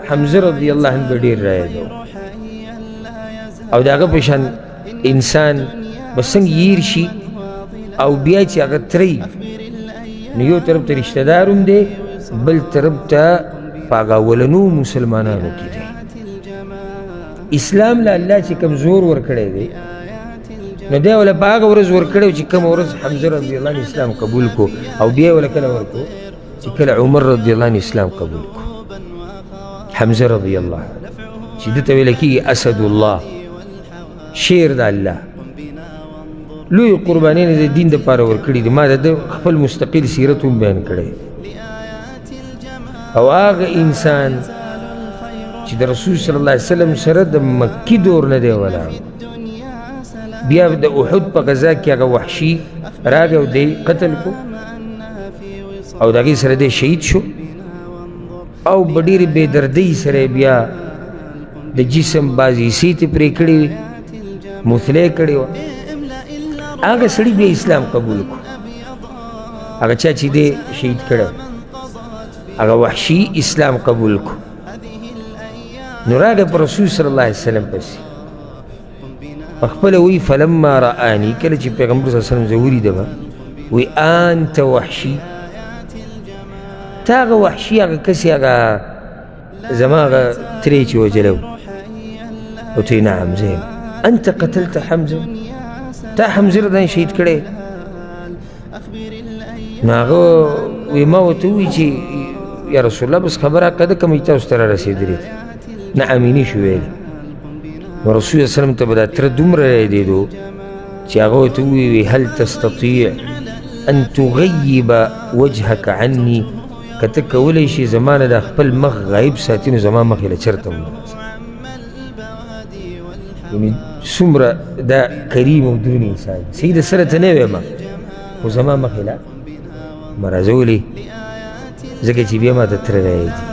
حمزه رضی الله عنه ډیر رايدو او داغه په شان انسان بسنګ ير شي او بیا چې هغه تری نو یو طرف ته رشتہ داروم دی بل طرف ته پاګاولنو مسلمانانو کې دی اسلام له الله چې کم زور ورکړی دی نو دی ولا باغ ورځ ورکړی چې کوم ورځ حمزه رضی الله عنه اسلام قبول کو او بیا ولا کله ورکو چې کله عمر رضی الله عنه اسلام قبول کو حمزه رضی الله عنه چې دته ویل کېږي اسد الله شیر د الله لوی قربانین د دین دپاره ورکړي دي ما د خپل مستقل سیرت هم بیان کړی او هغه انسان چې د رسول صلی الله علیه وسلم سره د مکې دور نه دی ولاړ بیا د احد په غزا کې هغه وحشي راغی او دی قتل کو او د هغې سره دی شهید شو او په ډېرې بې دردۍ سره بیا د جسم بعضې حصې ترې پرې کړې وې مثلی کړې وه هغه سړي بیا اسلام قبول کو هغه چا چې دی شهید کړی هغه وحشي اسلام قبول کو نو راغی په رسول صلی الله علیه وسلم پسې پخپله وی فلما رآني کله چې پیغمبر صلی الله علیه وسلم زه ولیدمه وی انت وحشي تا هغه وحشي هغه کس هغه زما هغه ترې چې وجلی و ورته وی نعم زه یم انت قتلت حمزه تا حمزه رضی شهید کړی نو هغه وی ما ورته ووایي چې یا رسول الله بس خبره کده کومې تاسو ته رارسېدلې ده نعم یې نشو ویلی نو رسول الله وسلم ته به دا تره دومره رایدېدو چې هغه ورته ووایي هل تستطیع ان تغیب وجهک عني که ته کولی شي زما نه دا خپل مخ غایب ساتي نو زما مخ یې له چېرته هم یعنې څومره دا کریم او درون انسان صحیح د سره ته نه ویم خو زما مخ یې لا مرازولی ځکه چې بیا ما ته تره رایدي